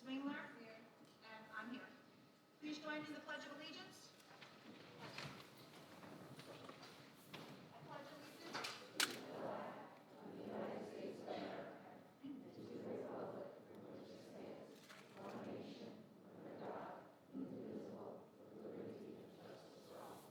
Swingler? Here. And I'm here. Please join me in the Pledge of Allegiance. I pledge allegiance to the flag of the United States of America and to the republic for which it stands, one nation, under God, indivisible, with liberty and justice for all.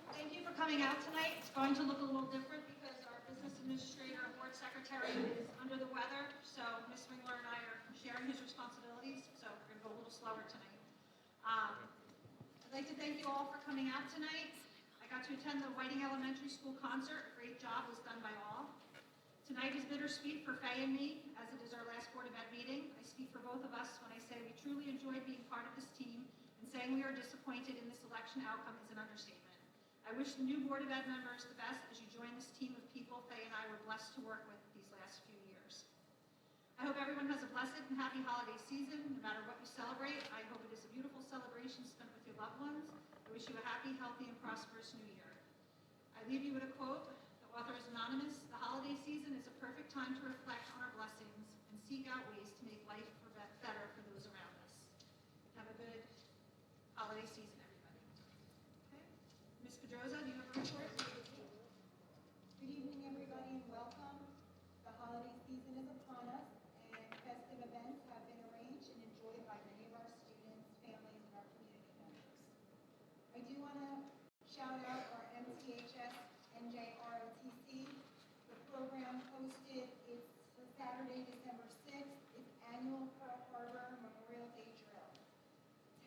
Thank you for coming out tonight. It's going to look a little different because our business administrator and board secretary is under the weather, so Ms. Swingler and I are sharing his responsibilities, so we're going to go a little slower tonight. I'd like to thank you all for coming out tonight. I got to attend the Whiting Elementary School concert. A great job was done by all. Tonight is bittersweet for Faye and me, as it is our last Board of Ed meeting. I speak for both of us when I say we truly enjoyed being part of this team, and saying we are disappointed in this election outcome is an understatement. I wish the new Board of Ed members the best as you join this team of people Faye and I were blessed to work with these last few years. I hope everyone has a blessed and happy holiday season. No matter what you celebrate, I hope it is a beautiful celebration spent with your loved ones. I wish you a happy, healthy, and prosperous new year. I leave you with a quote. The author is anonymous. The holiday season is a perfect time to reflect on our blessings and seek out ways to make life better for those around us. Have a good holiday season, everybody. Okay. Ms. Pedroza, do you have a report? Good evening, everybody, and welcome. The holiday season is upon us, and festive events have been arranged and enjoyed by many of our students, families, and our community members. I do want to shout out our MTHS NJROTC. The program hosted its Saturday, December 6th, its annual Pearl Harbor Memorial Day drill.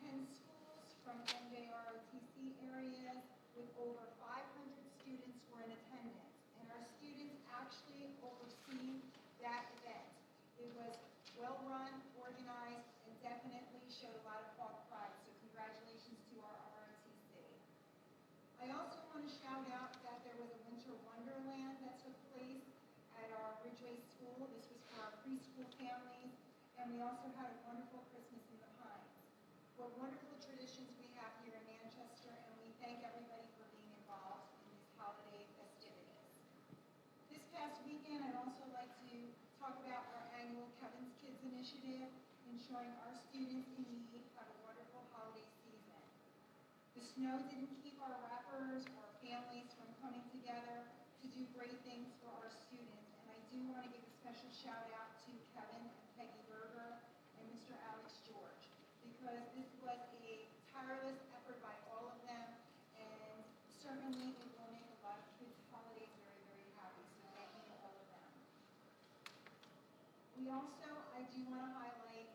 10 schools from NJROTC areas with over 500 students were in attendance, and our students actually overseen that event. It was well run, organized, and definitely showed a lot of Hawk pride, so congratulations to our ROTC. I also want to shout out that there was a winter wonderland that took place at our Ridgeway School. This was for our preschool families, and we also had a wonderful Christmas in the Pines. What wonderful traditions we have here in Manchester, and we thank everybody for being involved in these holiday festivities. This past weekend, I'd also like to talk about our annual Kevin's Kids initiative, ensuring our students in need have a wonderful holiday season. The snow didn't keep our rappers or families from coming together to do great things for our students, and I do want to give a special shout out to Kevin and Peggy Berger and Mr. Alex George, because this was a tireless effort by all of them, and certainly it will make a lot of kids' holidays very, very happy, so thank you to all of them. We also, I do want to highlight,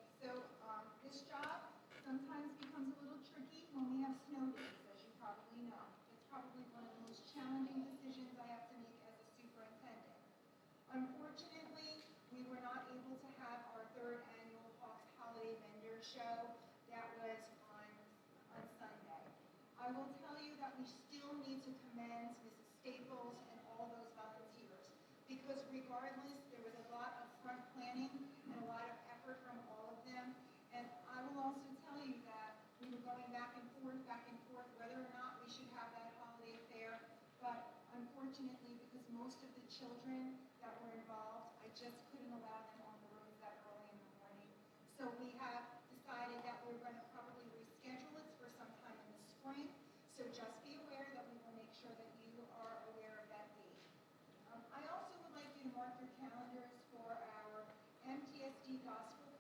this job sometimes becomes a little tricky when we have snow days, as you probably know. It's probably one of the most challenging decisions I have to make as a superintendent. Unfortunately, we were not able to have our third annual Hawks Holiday Vendor Show that was on Sunday. I will tell you that we still need to commend Mrs. Staples and all those volunteers, because regardless, there was a lot of front planning and a lot of effort from all of them. And I will also tell you that we were going back and forth, whether or not we should have that holiday fair. But unfortunately, because most of the children that were involved, I just couldn't allow them on the roads that early in the morning. So we have decided that we're going to probably reschedule it for sometime in the spring. So just be aware that we will make sure that you are aware of that date. I also would like you to mark your calendars for our MTSD Gospel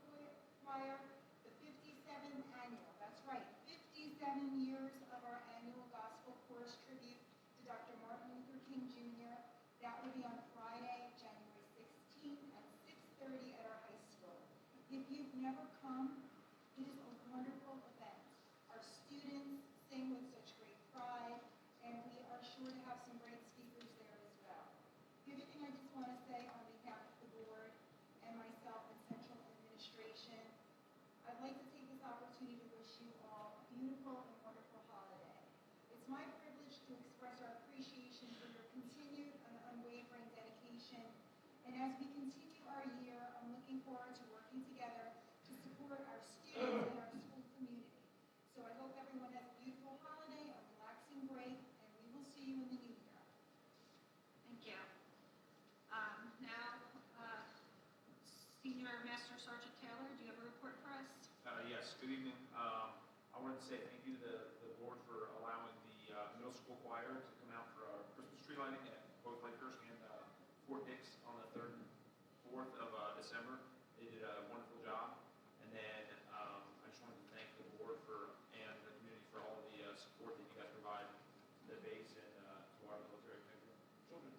Choir, the 57th annual. That's right, 57 years of our annual Gospel Chorus tribute to Dr. Martin Luther King Jr. That will be on Friday, January 16th at 6:30 at our high school. If you've never come, it is a wonderful event. Our students sing with such great pride, and we are sure to have some great speakers there as well. The other thing I just want to say on behalf of the board and myself and Central Administration, I'd like to take this opportunity to wish you all a beautiful and wonderful holiday. It's my privilege to express our appreciation for your continued and unwavering dedication. And as we continue our year, I'm looking forward to working together to support our students and our school community. So I hope everyone has a beautiful holiday, a relaxing break, and we will see you in the new year. Thank you. Now, Senior Master Sergeant Taylor, do you have a wanted to say thank you to the board for allowing the middle school choir to come out for our Christmas tree lighting at both Lakehurst and Fort Dix on the 3rd and 4th of December. They did a wonderful job. And then I just wanted to thank the board and the community for all of the support that you guys provide to the base and to our military children.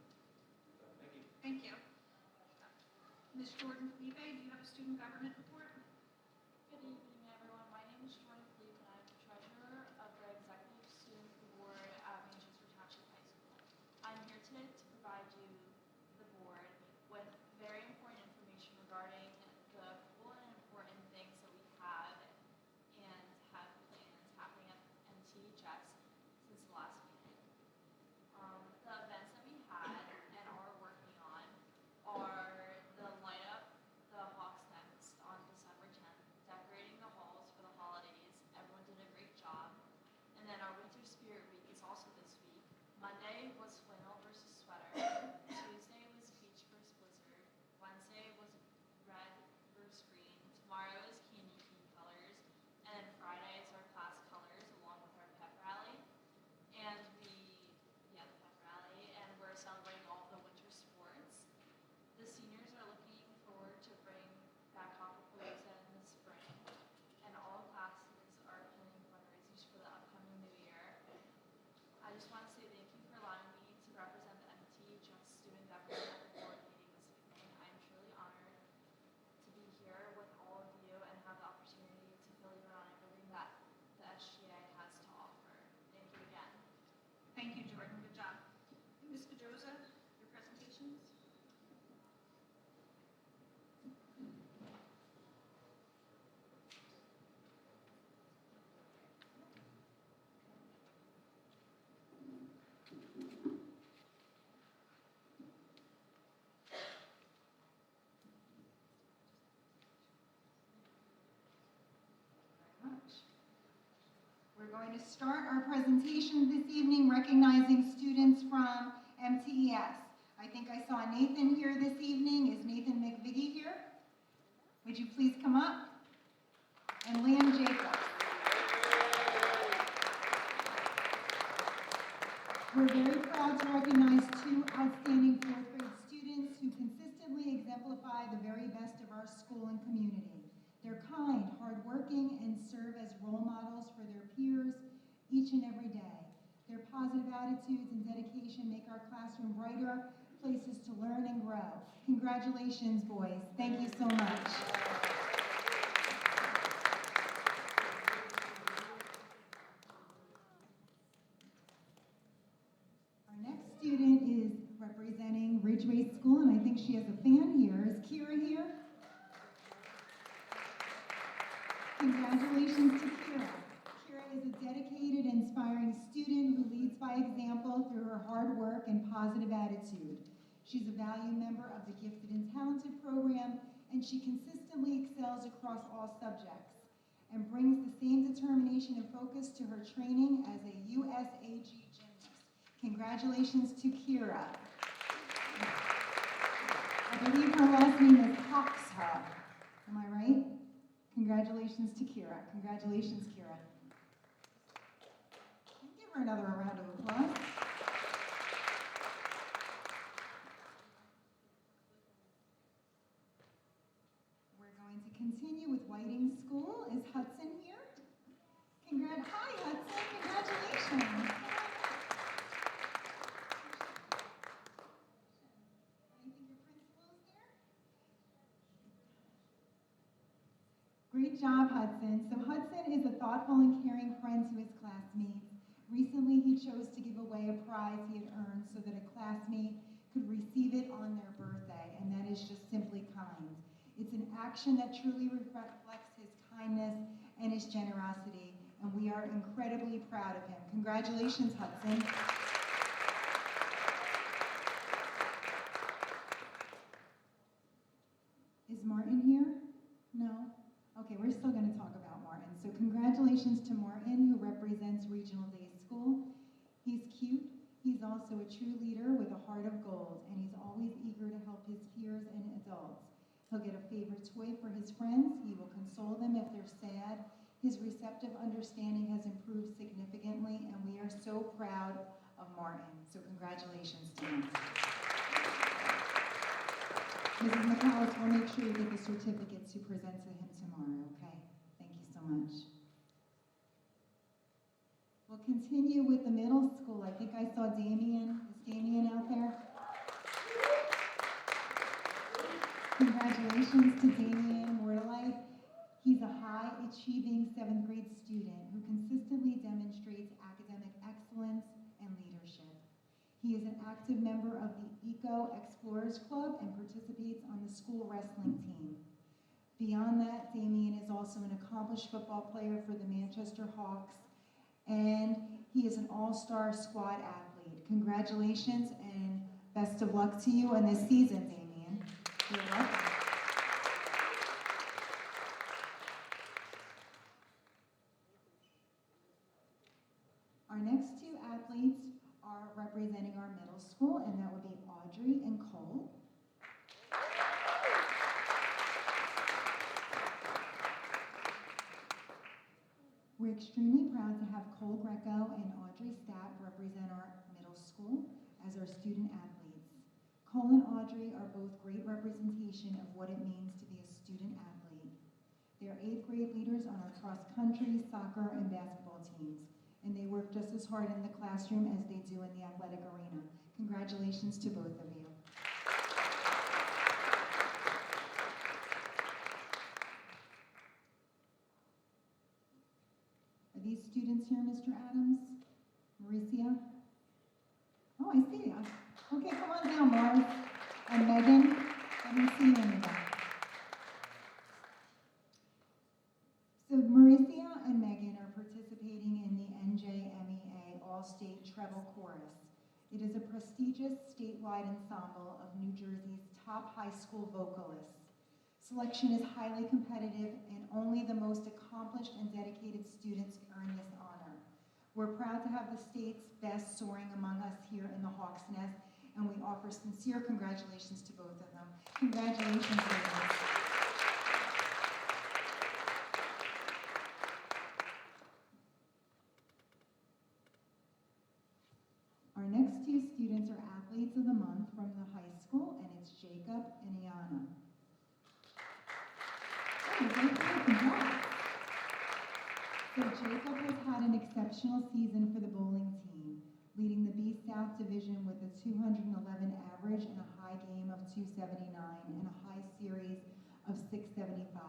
So, thank you. Thank you. Ms. Jordan Felipe, do you have a student government report? Good evening, everyone. My name is Jordan Felipe, and I'm the treasurer of the Executive Student Board at Manchester Township High School. I'm here today to provide you, the board, with very important information regarding the cool and important things that we have and have plans happening at MTHS since the last meeting. The events that we had and are working on are the light up the Hawks Nest on December 10th, decorating the halls for the holidays. Everyone did a great job. And then our Winter Spirit Week is also this week. Monday was flannel versus sweater. Tuesday was peach versus blizzard. Wednesday was red versus green. Tomorrow is candy cane colors. And then Friday is our class colors along with our pep rally. And the pep rally, and we're celebrating all the winter sports. The seniors are looking forward to bring back Hawkapalooza in the spring, and all classes are planning fundraisers for the upcoming new year. I just want to say thank you for allowing me to represent the MTHS student government at the board meeting this evening. I'm truly honored to be here with all of you and have the opportunity to fill you in on everything that the SGA has to offer. Thank you again. Thank you, Jordan. Good job. Ms. Pedrosa, your presentations? We're going to start our presentation this evening recognizing students from MTES. I think I saw Nathan here this evening. Is Nathan McVigie here? Would you please come up? And Liam Jacobs. We're very proud to recognize two outstanding fourth grade students who consistently exemplify the very best of our school and community. They're kind, hardworking, and serve as role models for their peers each and every day. Their positive attitudes and dedication make our classroom brighter places to learn and grow. Congratulations, boys. Thank you so much. Our next student is representing Ridgeway School, and I think she has a fan here. Is Kira here? Congratulations to Kira. Kira is a dedicated, inspiring student who leads by example through her hard work and positive attitude. She's a value member of the Gifted and Talented program, and she consistently excels across all subjects and brings the same determination and focus to her training as a USAG gymnast. Congratulations to Kira. I believe her last name is Coxa. Am I right? Congratulations to Kira. Congratulations, Kira. Give her another round of applause. We're going to continue with Whiting School. Is Hudson here? Hi, Hudson. Congratulations. I think your principal is there. Great job, Hudson. So Hudson is a thoughtful and caring friend to his classmates. Recently, he chose to give away a prize he had earned so that a classmate could receive it on their birthday, and that is just simply kind. It's an action that truly reflects his kindness and his generosity, and we are incredibly proud of him. Congratulations, Hudson. Is Martin here? No? Okay, we're still going to talk about Martin. So congratulations to Martin, who represents Regional Day School. He's cute. He's also a true leader with a heart of gold, and he's always eager to help his peers and adults. He'll get a favorite toy for his friends. He will console them if they're sad. His receptive understanding has improved significantly, and we are so proud of Martin. So congratulations to him. Mrs. McAllis will make sure you get the certificates to present to him tomorrow, okay? Thank you so much. We'll continue with the middle school. I think I saw Damien. Is Damien out there? Congratulations to Damien Mordelite. He's a high-achieving 7th grade student who consistently demonstrates academic excellence and leadership. He is an active member of the Eco Explorers Club and participates on the school wrestling team. Beyond that, Damien is also an accomplished football player for the Manchester Hawks, and he is an all-star squad athlete. Congratulations and best of luck to you in this season, Damien. You're welcome. Our next two athletes are representing our middle school, and that would be Audrey and Cole. We're extremely proud to have Cole Greco and Audrey Stapp represent our middle school as our student athletes. Cole and Audrey are both great representation of what it means to be a student athlete. They are 8th grade leaders on our cross-country, soccer, and basketball teams, and they work just as hard in the classroom as they do in the athletic arena. Congratulations to both of you. Are these students here, Mr. Adams? Mauricia? Oh, I see you. Okay, come on down, Mars. And Megan, let me see you in the back. So Mauricia and Megan are participating in the NJMEA All-State Treble Chorus. It is a prestigious statewide ensemble of New Jersey's top high school vocalists. Selection is highly competitive, and only the most accomplished and dedicated students earn this honor. We're proud to have the state's best soaring among us here in the Hawk's Nest, and we offer sincere congratulations to both of them. Congratulations, ladies. Our next two students are athletes of the month from the high school, and it's Jacob and Iana. So Jacob has had an exceptional season for the bowling team, leading the B South Division with a 211 average and a high game of 279 and a high series of 675.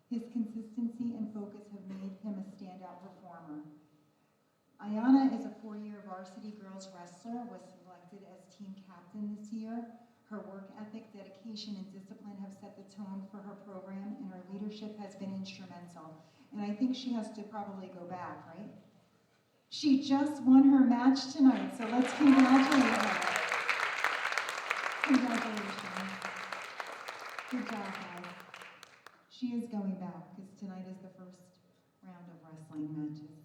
His consistency and focus have made him a standout performer. Ayana is a 4-year varsity girls wrestler, was selected as team captain this year. Her work ethic, dedication, and discipline have set the tone for her program, and her leadership has been instrumental. And I think she has to probably go back, right? She just won her match tonight, so let's congratulate her. Congratulations. Good job, guys. She is going back, because tonight is the first round of wrestling matches.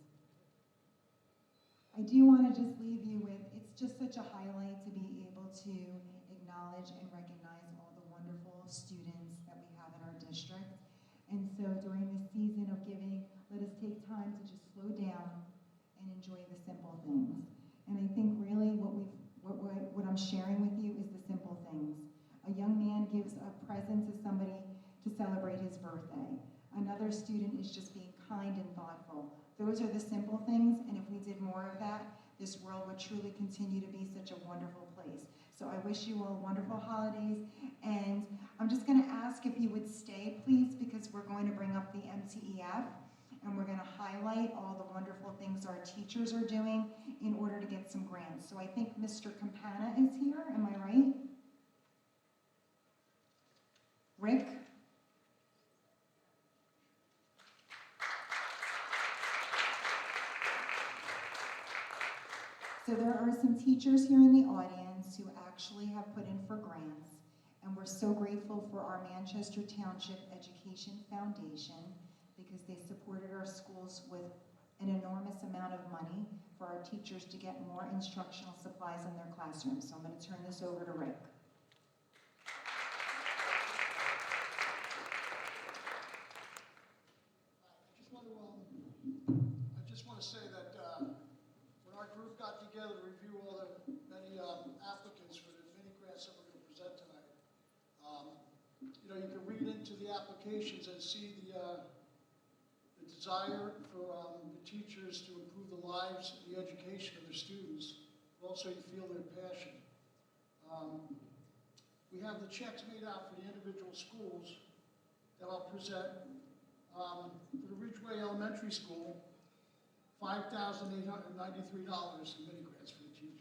I do want to just leave you with, it's just such a highlight to be able to acknowledge and recognize all the wonderful students that we have in our district. And so during this season of giving, let us take time to just slow down and enjoy the simple things. And I think really what I'm sharing with you is the simple things. A young man gives a present to somebody to celebrate his birthday. Another student is just being kind and thoughtful. Those are the simple things, and if we did more of that, this world would truly continue to be such a wonderful place. So I wish you all wonderful holidays, and I'm just going to ask if you would stay, please, because we're going to bring up the MTEF, and we're going to highlight all the wonderful things our teachers are doing in order to get some grants. So I think Mr. Campana is here, am I right? Rick? So there are some teachers here in the audience who actually have put in for grants, and we're so grateful for our Manchester Township Education Foundation because they supported our schools with an enormous amount of money for our teachers to get more instructional supplies in their classrooms. So I'm going to turn this over to Rick. I just want to you know, you can read into the applications and see the desire for the teachers to improve the lives and the education of their students. Also, you feel their passion. We have the checks made out for the individual schools that I'll present. For the Ridgeway Elementary School, $5,893 in mini grants for the teachers.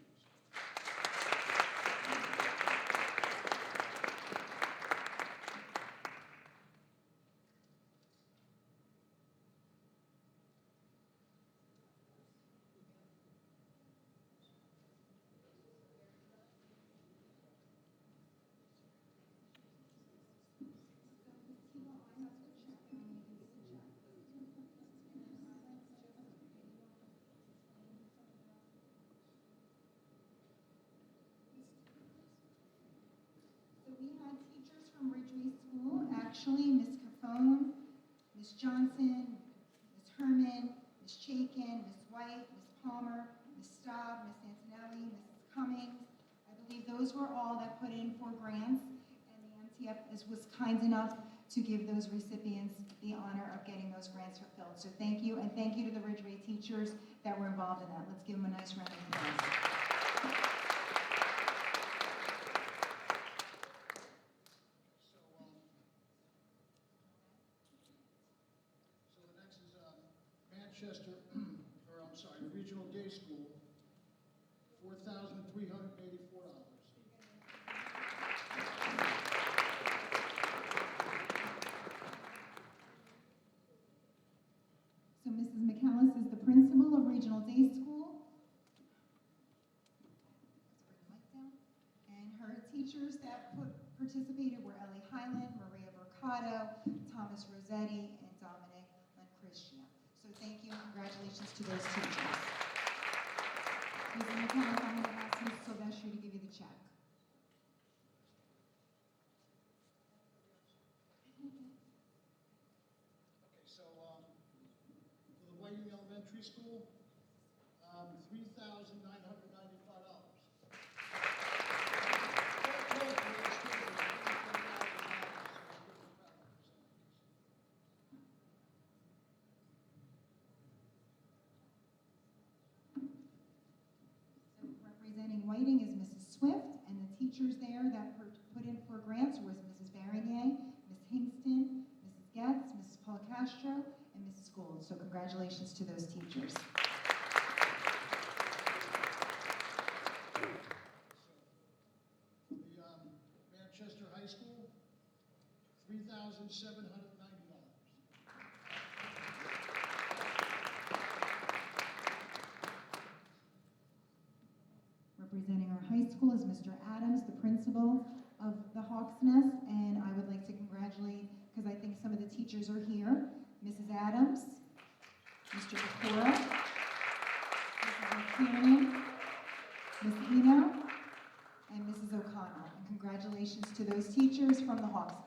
So we had teachers from Ridgeway School, actually, Ms. Cafone, Ms. Johnson, Ms. Herman, Ms. Chaikin, Ms. White, Ms. Palmer, Ms. Staub, Ms. Antonelli, Mrs. Cummings. I believe those were all that put in for grants, and the MTF was kind enough to give those recipients the honor of getting those grants fulfilled. So thank you, and thank you to the Ridgeway teachers that were involved in that. Let's give them a nice round of applause. So the next is Manchester, or I'm sorry, Regional Day School, $4,384. So Mrs. McAllis is the principal of Regional Day School. Let's bring the mic down. And her teachers that participated were Ellie Highland, Maria Mercado, Thomas Rossetti, and Dominic Lancristia. So thank you and congratulations to those teachers. Mrs. McAllis, I'm going to ask Ms. Silvestri to give you the check. Okay, so for the Whiting Elementary School, $3,995. So representing Whiting is Mrs. Swift, and the teachers there that put in for grants was Mrs. Baronier, Ms. Hingston, Mrs. Getz, Mrs. Paul Castro, and Mrs. Gould. So congratulations to those teachers. The Manchester High School, $3,790. Representing our high school is Mr. Adams, the principal of the Hawks Nest, and I would like to congratulate, because I think some of the teachers are here, Mrs. Adams, Mr. Pecora, Mrs. McKiernan, Ms. Eno, and Mrs. O'Connell. And congratulations to those teachers from the Hawks Nest.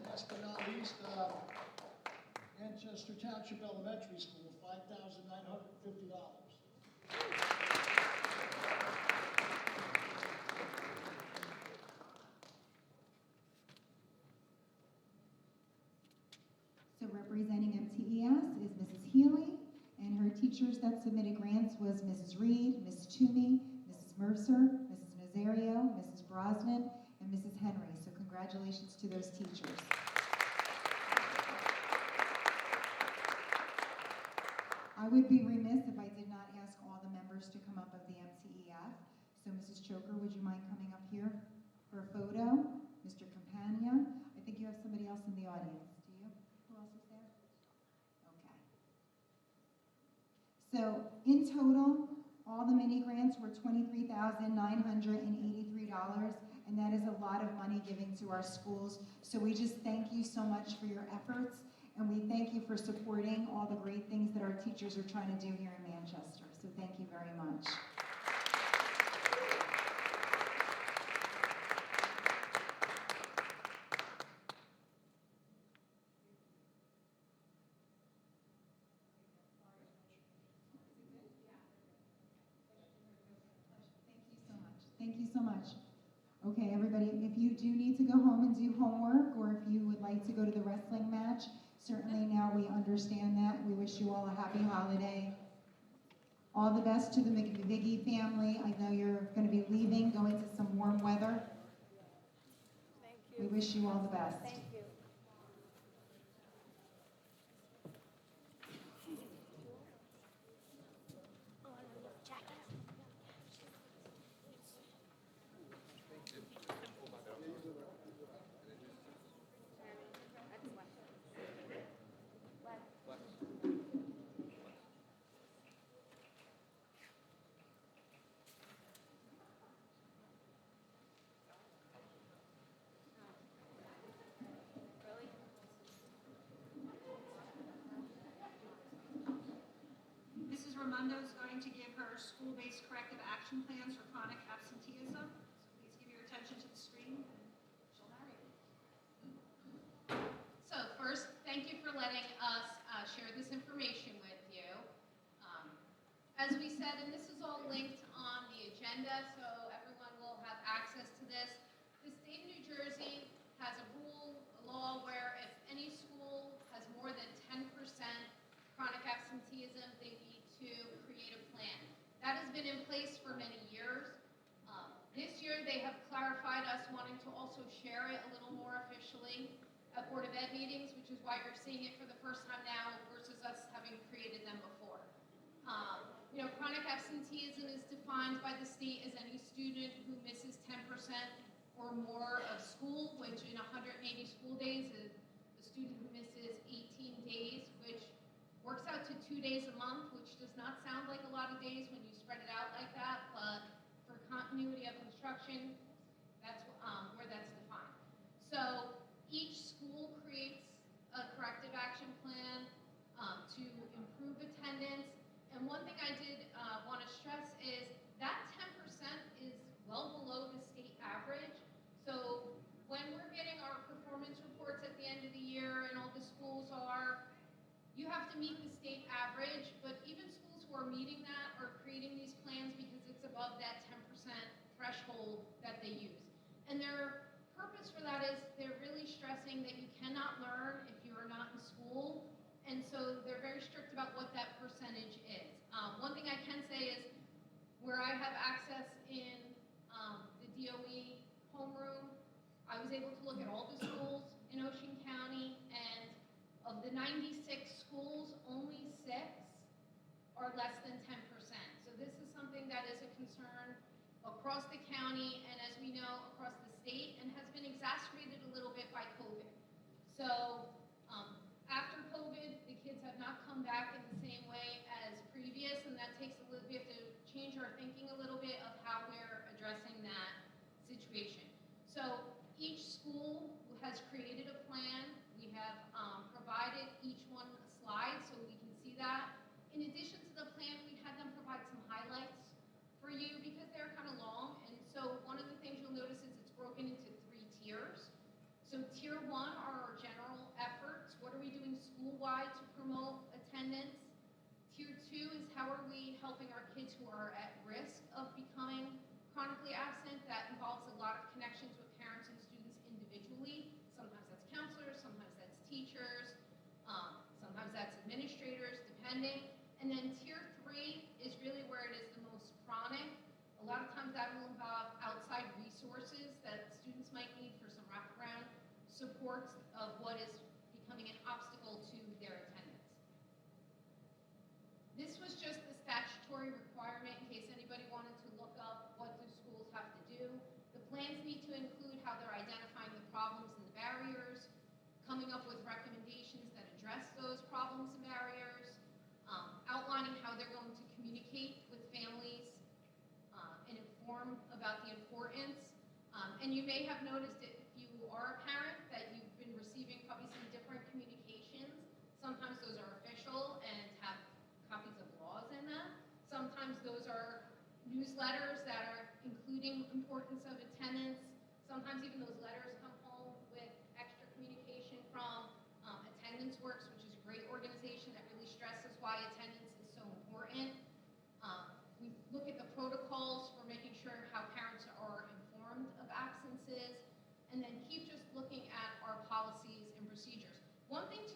Last but not least, Manchester Township Elementary School, $5,950. So representing MTES is Mrs. Healy, and her teachers that submitted grants was Mrs. Reed, Ms. Toomey, Mrs. Mercer, Mrs. Nazario, Mrs. Brosnan, and Mrs. Henry. So congratulations to those teachers. I would be remiss if I did not ask all the members to come up of the MTEF. So Mrs. Choker, would you mind coming up here for a photo? Mr. Campagna, I think you have somebody else in the audience. Do you? Who else is there? Okay. So in total, all the mini grants were $23,983, and that is a lot of money giving to our schools. So we just thank you so much for your efforts, and we thank you for supporting all the great things that our teachers are trying to do here in Manchester. So thank you very much. so much. Okay, everybody, if you do need to go home and do homework, or if you would like to go to the wrestling match, certainly now we understand that. We wish you all a happy holiday. All the best to the McViggy family. I know you're going to be leaving, going to some warm weather. Thank We you. wish you all the best. Thank you. Mrs. Raimondo is going to give her school-based corrective action plans for chronic absenteeism. So please give your attention to the screen. She'll narrate. So first, thank you for letting us share this information with you. As we said, and this is all linked on the agenda, so everyone will have access to this. The state of New Jersey has a rule, a law, where if any school has more than 10% chronic absenteeism, they need to create a plan. That has been in place for many years. This year, they have clarified us wanting to also share it a little more officially at Board of Ed meetings, which is why you're seeing it for the first time now versus us having created them before. Chronic absenteeism is defined by the state as any student who misses 10% or more of school, which in 180 school days is a student who misses 18 days, which works out to 2 days a month, which does not sound like a lot of days when you spread it out like that, but for continuity of instruction, that's where that's defined. So each school creates a corrective action plan to improve attendance. And one thing I did want to stress is that 10% is well below the state average. So when we're getting our performance reports at the end of the year and all the schools are, you have to meet the state average, but even schools who are meeting that are creating these plans because it's above that 10% threshold that they use. And their purpose for that is they're really stressing that you cannot learn if you are not in school. And so they're very strict about what that percentage is. One thing I can say is where I have access in the DOE homeroom, I was able to look at all the schools in Ocean County, and of the 96 schools, only 6 are less than 10%. So this is something that is a concern across the county, and as we know, across the state, and has been exacerbated a little bit by COVID. So after COVID, the kids have not come back in the same way as previous, and that takes a little, we have to change our thinking a little bit of how we're addressing that situation. So each school has created a plan. We have provided each one a slide so we can see that. In addition to the plan, we had them provide some highlights for you because they're kind of long. And so one of the things you'll notice is it's broken into 3 tiers. So tier 1 are our general efforts. What are we doing school-wide to promote attendance? Tier 2 is how are we helping our kids who are at risk of becoming chronically absent. That involves a lot of connections with parents and students individually. Sometimes that's counselors, sometimes that's teachers, sometimes that's administrators, depending. And then tier 3 is really where it is the most chronic. A lot of times that will involve outside resources that students might need for some wraparound supports of what is becoming an obstacle to their attendance. This was just the statutory requirement in case anybody wanted to look up what do schools have to do. The plans need to include how they're identifying the problems and the barriers, coming up with recommendations that address those problems and barriers, outlining how they're going to communicate with families and inform about the importance. And you may have noticed it if you are a parent that you've been receiving probably some different communications. Sometimes those are official and have copies of laws in them. Sometimes those are newsletters that are including importance of attendance. Sometimes even those letters come home with extra communication from Attendance Works, which is a great organization that really stresses why attendance is so important. We look at the protocols for making sure how parents are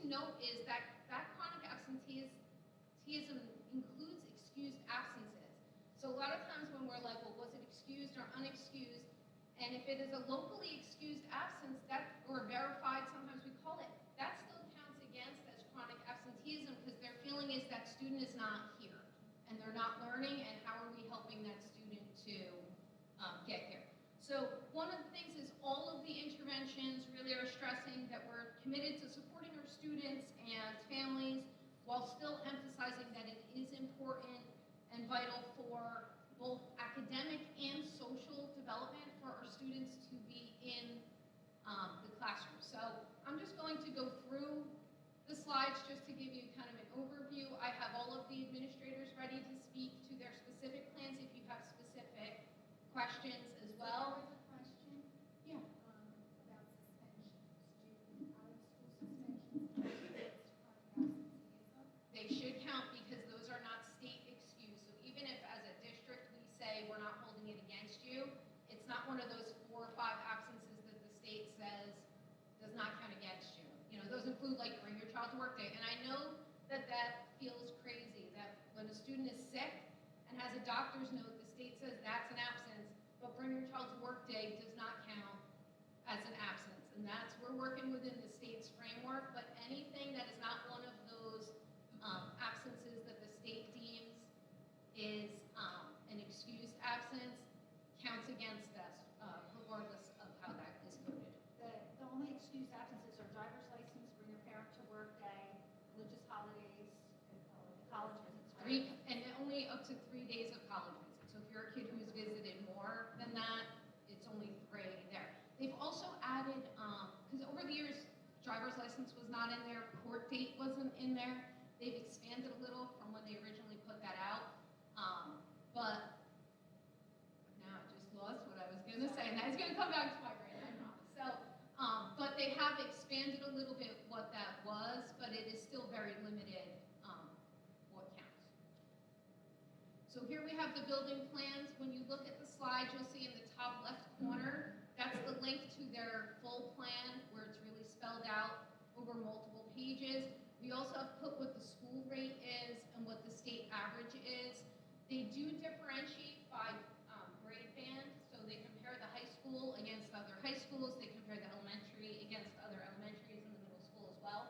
note is that chronic absenteeism includes excused absences. So a lot of times when we're like, well, was it excused or unexcused? And if it is a locally excused absence, or verified, sometimes we call it, that still counts against as chronic absenteeism because their feeling is that student is not here and they're not learning, and how are we helping that student to get here? So one of the things is all of the interventions really are stressing that we're committed to supporting our students and families while still emphasizing that it is important and vital for both academic and social development for our students to be in the classroom. So I'm just going to go through the slides just to give you kind of an overview. I have all of the administrators ready to speak to their specific plans if you have specific questions as well. There was a question, Yeah. about suspensions, out-of-school suspensions, absenteeism. They should count because those are not state excused. So even if as a district we say we're not holding it against you, it's not one of those 4 or 5 absences that the state says does not count against you. You know, those include like bring your child to work day. And I know that that feels crazy, that when a student is sick and has a doctor's note, the state says that's an absence, but bring your child to work day does not count as an absence. And that's, we're working within the state's framework, but anything that is not one of those absences that the state deems is an excused absence counts against us, regardless of how that is coded. The only excused absences are driver's license, bring your parent to work day, religious holidays, and college visits, right? And only up to 3 days of college visits. So if you're a kid who's visited more than that, it's only 3 there. They've also added, because over the years, driver's license was not in there, court date wasn't in there. They've expanded a little from when they originally put that out. But now I just lost what I was going to say, and that's going to come back to my brain, I promise. So, but they have expanded a little bit what that was, but it is still very limited what counts. So here we have the building plans. When you look at the slide, you'll see in the top left corner, that's the link to their full plan where it's really spelled out over multiple pages. We also have put what the school rate is and what the state average is. They do differentiate by grade band, so they compare the high school against other high schools. They compare the elementary against other elementaries and the middle school as well.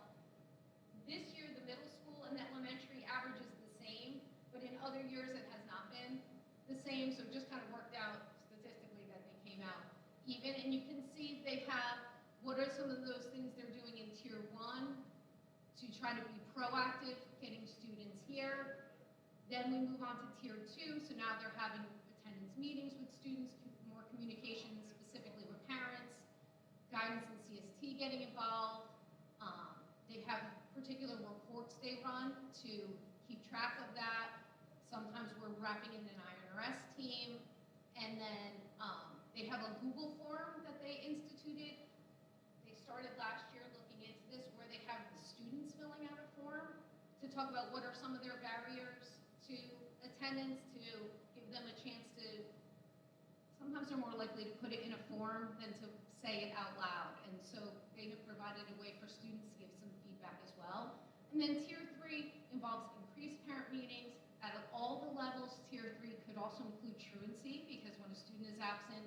This year, the middle school and the elementary average is the same, but in other years it has not been the same, so it just kind of worked out statistically that they came out even. And you can see they have what are some of those things they're doing in Tier 1 to try to be proactive, getting students here. Then we move on to Tier 2, so now they're having attendance meetings with students, more communication specifically with parents, guidance and CST getting involved. They have particular reports they run to keep track of that. Sometimes we're wrapping in an IRS team. And then they have a Google form that they instituted. They started last year looking into this where they have the students filling out a form to talk about what are some of their barriers to attendance, to give them a chance to, sometimes they're more likely to put it in a form than to say it out loud. And so they have provided a way for students to give some feedback as well. And then Tier 3 involves increased parent meetings at all the levels. Tier 3 could also include truancy, because when a student is absent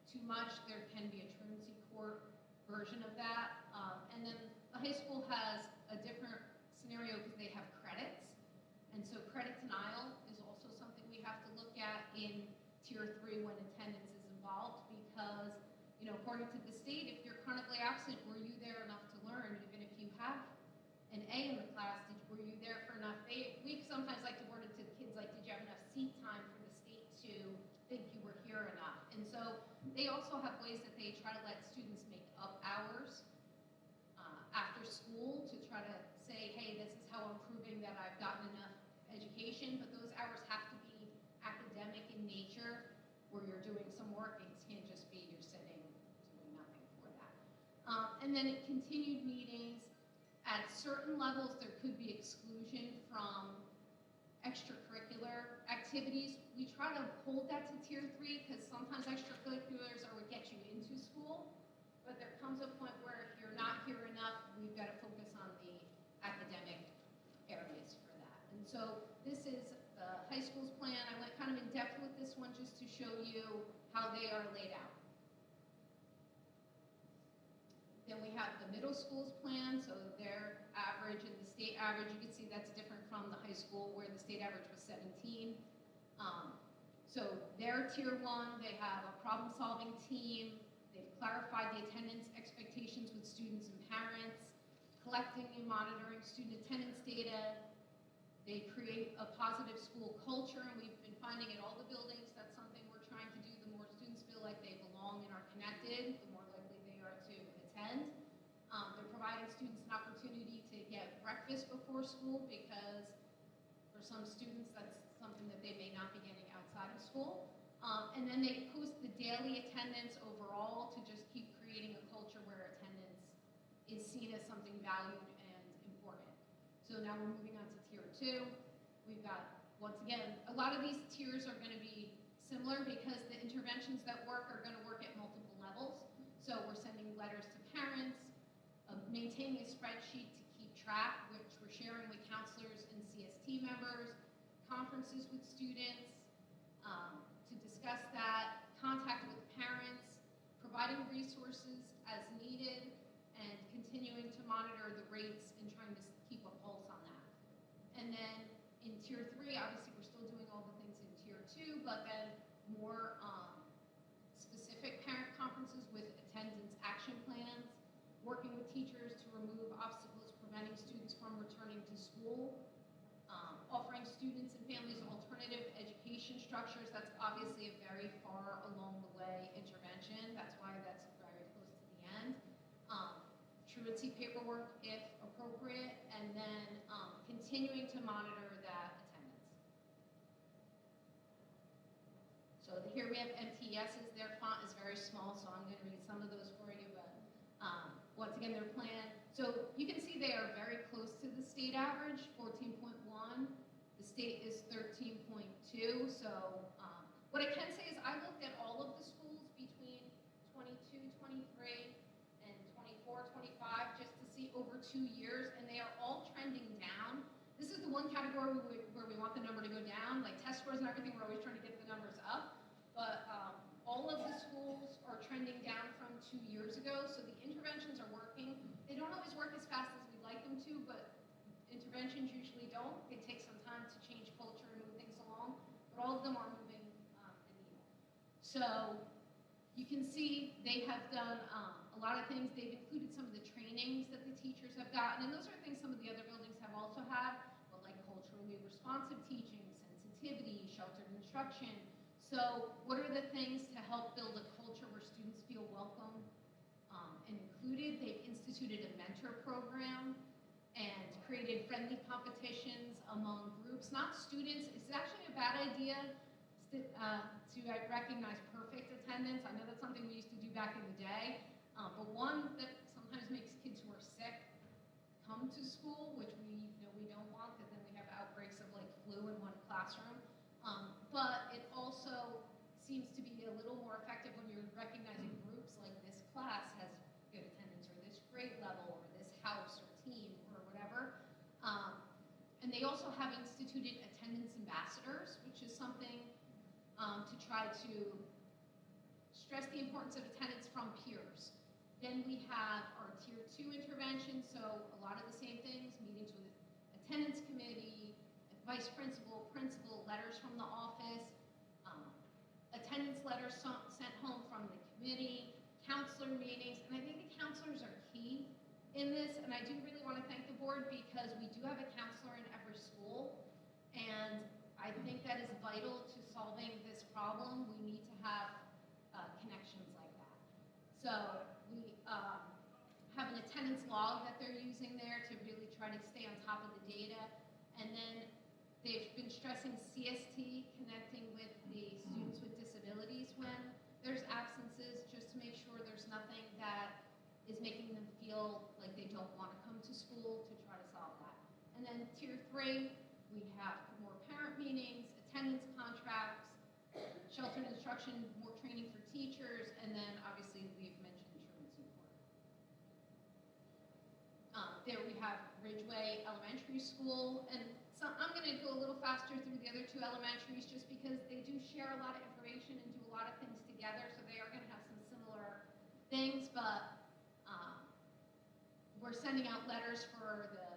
too much, there can be a truancy court version of that. And then the high school has a different scenario because they have credits. And so credit denial is also something we have to look at in Tier 3 when attendance is involved, because, you know, according to the state, if you're chronically absent, were you there enough to learn? Even if you have an A in the class, were you there for enough? We sometimes like to word it to the kids like, did you have enough seat time for the state to think you were here enough? And so they also have ways that they try to let students make up hours after school to try to say, hey, this is how I'm proving that I've gotten enough education, but those hours have to be academic in nature, where you're doing some work. It can't just be you're sitting doing nothing for that. And then at continued meetings, at certain levels, there could be exclusion from extracurricular activities. We try to hold that to Tier 3 because sometimes extracurriculars are what get you into school, but there comes a point where if you're not here enough, we've got to focus on the And so this is the high school's plan. I went kind of in depth with this one just to show you how they are laid out. Then we have the middle school's plan, so their average and the state average, you can see that's different from the high school where the state average was 17. So their tier 1, they have a problem-solving team, they've clarified the attendance expectations with students and parents, collecting and monitoring student attendance data, they create a positive school culture, and we've been finding at all the buildings that's something we're trying to do. The more students feel like they belong and are connected, the more likely they are to attend. They're providing students an opportunity to get breakfast before school because for some students that's something that they may not be getting outside of school. And then they post the daily attendance overall to just keep creating a culture where attendance is seen as something valued and important. So now we're moving on to tier 2. We've got, once again, a lot of these tiers are going to be similar because the interventions that work are going to work at multiple levels. So we're sending letters to parents, maintaining a spreadsheet to keep track, which we're sharing with counselors and CST members, conferences with students to discuss that, contact with parents, providing resources as needed, and continuing to monitor the rates and trying to keep a pulse on that. And then in tier 3, obviously we're still doing all the things in tier 2, but then more specific parent conferences with attendance action plans, working with teachers to remove obstacles preventing students from returning to school, offering students and families alternative education structures. That's obviously a very far along the way intervention. That's why that's very close to the end. Truancy paperwork if appropriate, and then continuing to monitor that attendance. So here we have MTS's. Their font is very small, so I'm going to read some of those for you, but once again, their plan. So you can see they are very close to the state average, 14.1. The state is 13.2. So what I can say is I looked at all of the schools between 22, 23, and 24, 25, just to see over 2 years, and they are all trending down. This is the one category where we want the number to go down, like test scores and everything, we're always trying to get the numbers up. But all of the schools are trending down from 2 years ago, so the interventions are working. They don't always work as fast as we'd like them to, but interventions usually don't. It takes some time to change culture and move things along, but all of them are moving the needle. So you can see they have done a lot of things. They've included some of the trainings that the teachers have gotten, and those are things some of the other buildings have also had, but like culturally responsive teaching, sensitivity, sheltered instruction. So what are the things to help build a culture where students feel welcome and included? They've instituted a mentor program and created friendly competitions among groups, not students. It's actually a bad idea to recognize perfect attendance. I know that's something we used to do back in the day, but one that sometimes makes kids who are sick come to school, which we know we don't want, because then we have outbreaks of like flu in one classroom. But it also seems to be a little more effective when you're recognizing groups like this class has good attendance, or this grade level, or this house or team or whatever. And they also have instituted attendance ambassadors, which is something to try to stress the importance of attendance from peers. Then we have our tier 2 interventions, so a lot of the same things, meetings with attendance committee, vice principal, principal, letters from the office, attendance letters sent home from the committee, counselor meetings, and I think the counselors are key in this, and I do really want to thank the board because we do have a counselor in every school, and I think that is vital to solving this problem. We need to have connections like that. So we have an attendance log that they're using there to really try to stay on top of the data, and then they've been stressing CST, connecting with the students with disabilities when there's absences, just to make sure there's nothing that is making them feel like they don't want to come to school, to try to solve that. And then tier 3, we have more parent meetings, attendance contracts, sheltered instruction, more training for teachers, and then obviously we've mentioned truancy court. There we have Ridgeway Elementary School, and so I'm going to did go a little faster through the other two elementaries just because they do share a lot of information and do a lot of things together, so they are going to have some similar things, but we're sending out letters for the,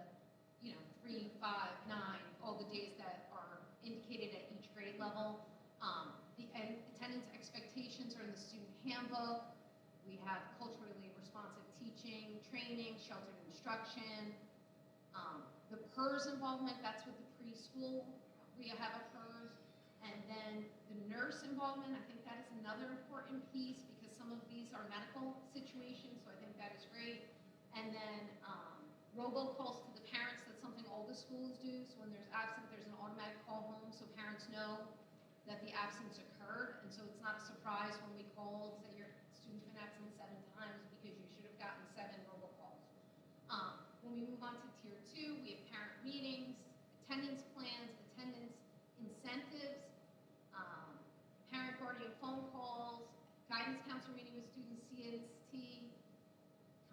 3, 5, 9, all the days that are indicated at each grade level. The attendance expectations are in the student handbook. We have culturally responsive teaching, training, sheltered instruction. The PERS involvement, that's with the preschool. We have a PERS. And then the nurse involvement, I think that is another important piece because some of these are medical situations, so I think that is great. And then robocalls to the parents, that's something all the schools do. So when there's absence, there's an automatic call home so parents know that the absence occurred. And so it's not a surprise when we call, say your student's been absent 7 times because you should have gotten 7 robocalls. When we move on to tier 2, we have parent meetings, attendance plans, attendance incentives, parent guardian phone calls, guidance counselor meeting with students, CNT,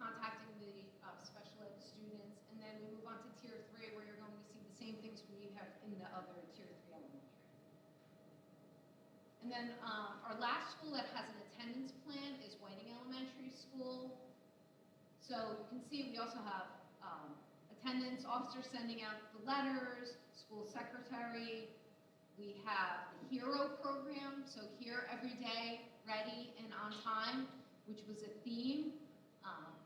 contacting the special ed students, and then we move on to tier 3 where you're going to see the same things we have in the other tier 3 elementary. And then our last school that has an attendance plan is Whiting Elementary School. So you can see we also have attendance officers sending out the letters, school secretary. We have the HERO program, so here every day, ready and on time, which was a theme.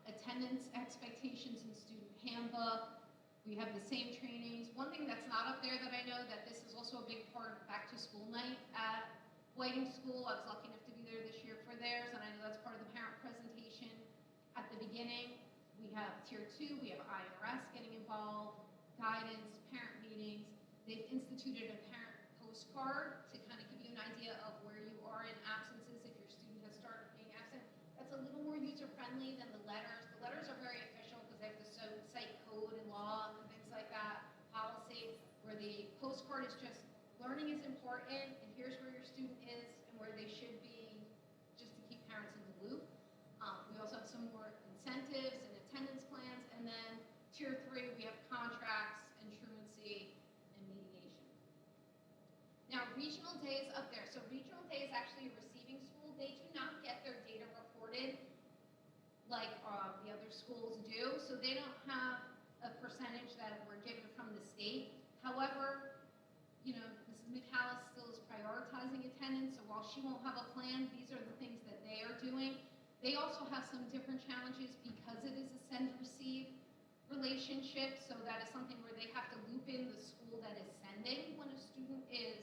Attendance expectations in student handbook. We have the same trainings. One thing that's not up there that I know that this is also a big part of back to school night at Whiting School. I was lucky enough to be there this year for theirs, and I know that's part of the parent presentation at the beginning. We have tier 2, we have IRS getting involved, guidance, parent meetings. They've instituted a parent postcard to kind of give you an idea of where you are in absences if your student has started being absent. That's a little more user-friendly than the letters. The letters are very official because they have to cite code and law and things like that, policy, where the postcard is just learning is important and here's where your student is and where they should be just to keep parents in the loop. We also have some more incentives and attendance plans, and then tier 3 we have contracts and truancy and mediation. Now regional day is up there. So regional day is actually a receiving school. They do not get their data reported like the other schools do. So they don't have a percentage that we're given from the state. However, Mrs. McAllis still is prioritizing attendance. So while she won't have a plan, these are the things that they are doing. They also have some different challenges because it is a send-receive relationship. So that is something where they have to loop in the school that is sending when a student is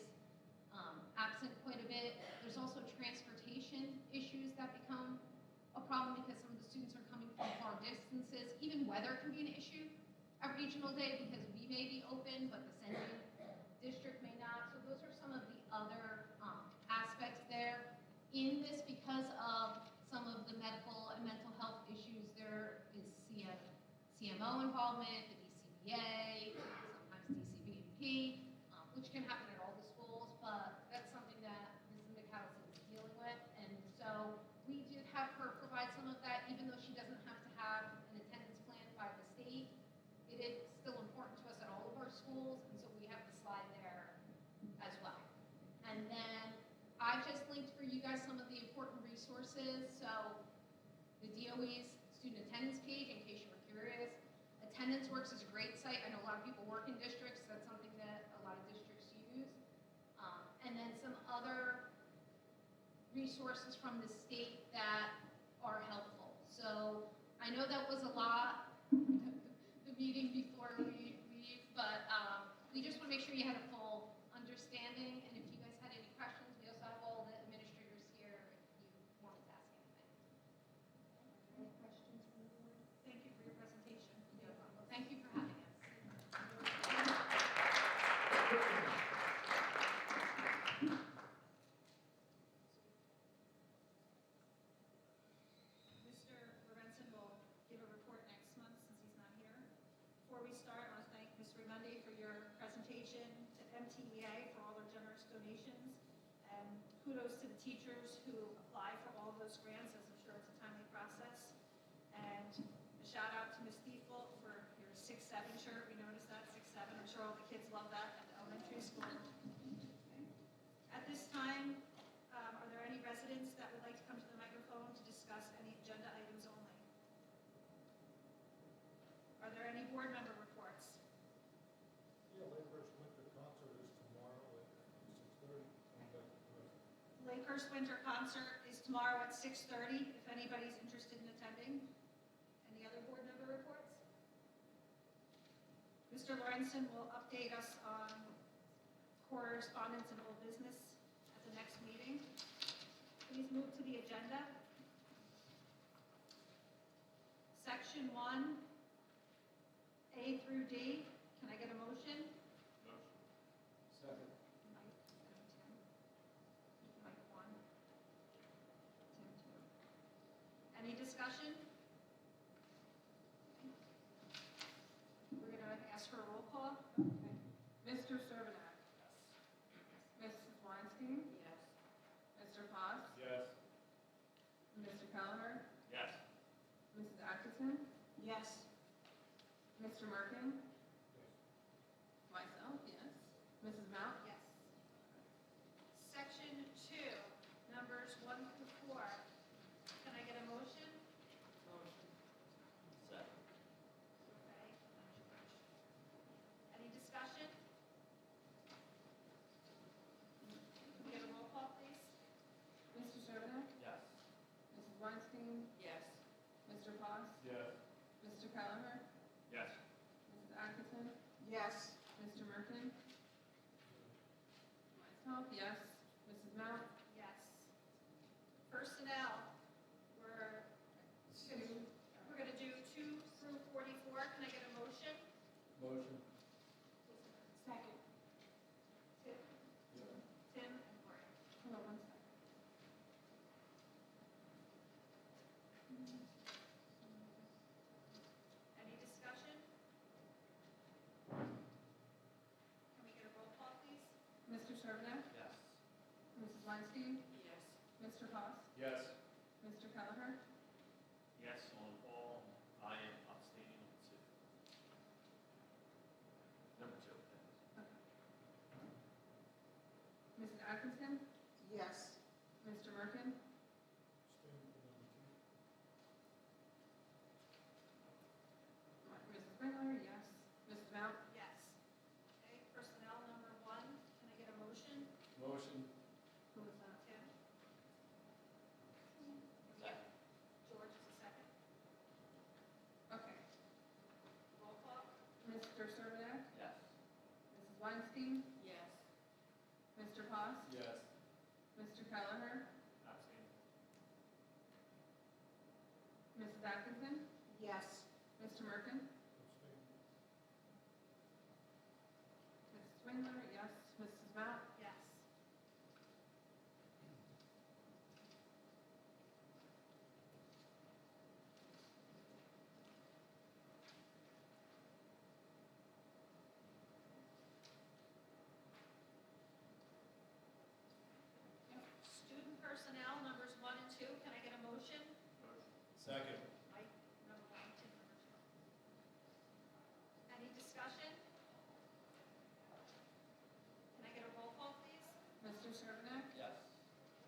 absent quite a bit. There's also transportation issues that become a problem because some of the students are coming from far distances. Even weather can be an issue at regional day because we may be open, but the sending district may not. So those are some of the other aspects there. In this, because of some of the medical and mental health issues, there is CMO involvement, the DCBA, sometimes DCBP, which can happen at all the schools, but that's something that Mrs. McAllis is dealing with. And so we did have her provide some of that, even though she doesn't have to have an attendance plan by the state. It is still important to us at all of our schools, and so we have the slide there as well. And then I've just linked for you guys some of the important resources. So the DOE's student attendance page, in case you were curious. Attendance Works is a great site. I know a lot of people work in districts. That's something that a lot of districts use. And then some other resources from the state that are helpful. So I know that was a lot, the meeting before we leave, but we just want to make sure you had a full understanding. And if you guys had any questions, we also have all the administrators here if you wanted to ask anything. Any questions from the board? Thank you for your presentation. No problem. Thank you for having us. Mr. Lorenzen will give a report next month since he's not here. Before we start, I want to thank Ms. Raimondi for your presentation, to MTEA for all their generous donations, and kudos to the teachers who apply for all of those grants, as I'm sure it's a timely process. And a shout out to Ms. Thiefel for your 6-7 shirt. We noticed that, 6-7. I'm sure all the kids love that at the School. At this time, are there any residents that would like to come to the microphone to discuss any agenda items only? Are there any board member reports? Yeah, Lakers Winter Concert is tomorrow at 6:30. Coming back to the rest. Lakehurst Winter Concert is tomorrow at 6:30, if anybody's interested in attending. Any other board member reports? Mr. Lorenzen will update us on correspondence and old business at the next meeting. Please move to the agenda. Section 1, A through D. Can I get a motion? Second. Mike, Tim. Mike 1. Tim 2. Any discussion? We're going to ask for a roll call. Mr. Servadac? Mrs. Weinstein? Yes. Mr. Foss? Yes. Mr. Kelleher? Yes. Mrs. Atkinson? Yes. Mr. Merkin? Yes. Myself, yes. Mrs. Mount? Yes. Section 2, numbers 1 through 4. Can I get a motion? Second. Okay. Any discussion? Can we get a roll call, please? Mr. Servadac? Yes. Mrs. Weinstein? Yes. Mr. Foss? Yes. Mr. Kelleher? Yes. Mrs. Atkinson? Yes. Mr. Merkin? Myself, yes. Mrs. Mount? Yes. Personnel, we're going to do 2 through 44. Can I get a motion? Motion. Second. Tim. Tim and Lori. Hold on one second. Any discussion? Can we get a roll call, please? Mr. Servadac? Yes. Mrs. Weinstein? Yes. Mr. Foss? Yes. Mr. Kelleher? Yes on all. I am abstaining on 2. Number 2. Mrs. Atkinson? Yes. Mr. Merkin? Staying for number 2. Mrs. Springler, yes. Mrs. Mount? Yes. Okay, personnel number 1. Can I get a motion? Motion. Who was that? Tim? Second. George is a second. Okay. Roll call? Mr. Servadac? Yes. Mrs. Weinstein? Yes. Mr. Foss? Yes. Mr. Kelleher? Abstaining. Mrs. Atkinson? Yes. Mr. Merkin? Abstain. Mrs. Swingler, yes. Mrs. Mount? Yes. Student personnel, numbers 1 and 2. Can I get a motion? Motion. Second. Mike, number 1, Tim, number 2. Any discussion? Can I get a roll call, please? Mr. Servadac? Yes.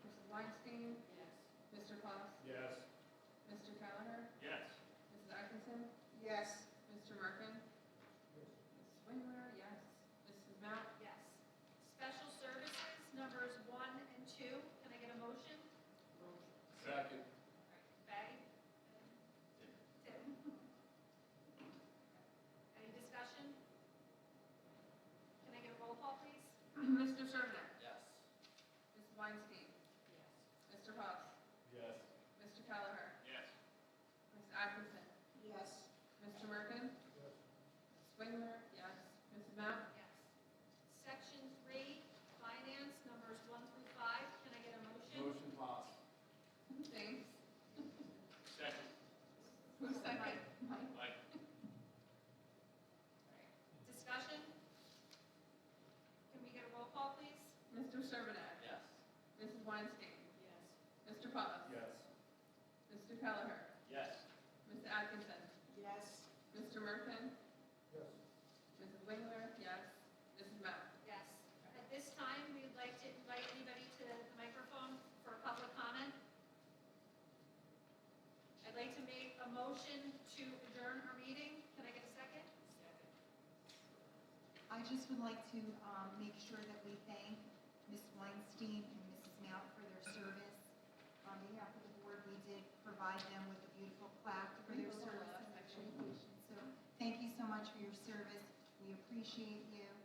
Mrs. Weinstein? Yes. Mr. Foss? Yes. Mr. Kelleher? Yes. Mrs. Atkinson? Yes. Mr. Merkin? Yes. Mrs. Swingler, yes. Mrs. Mount? Yes. Special services, numbers 1 and 2. Can I get a motion? Second. Bay? Tim? Any discussion? Can I get a roll call, please? Mr. Servadac? Yes. Mrs. Weinstein? Yes. Mr. Foss? Yes. Mr. Kelleher? Yes. Mrs. Atkinson? Yes. Mr. Merkin? Yes. Swingler, yes. Mrs. Mount? Yes. Section 3, finance, numbers 1 through 5. Can I get a motion? Motion pass. Thanks. Second. Who's second? Mike? Mike. Discussion? Can we get a roll call, please? Mr. Servadac? Yes. Mrs. Weinstein? Yes. Mr. Foss? Yes. Mr. Kelleher? Yes. Ms. Atkinson? Yes. Mr. Merkin? Yes. Mrs. Wingler, yes. Mrs. Mount? Yes. motion to adjourn our meeting. Can I get a second? I just would like to make sure that we thank Ms. Weinstein and Mrs. Mount for their service. On behalf of the board, we did provide them with a beautiful plaque for their service and their dedication. So thank you so much for your service. We appreciate you.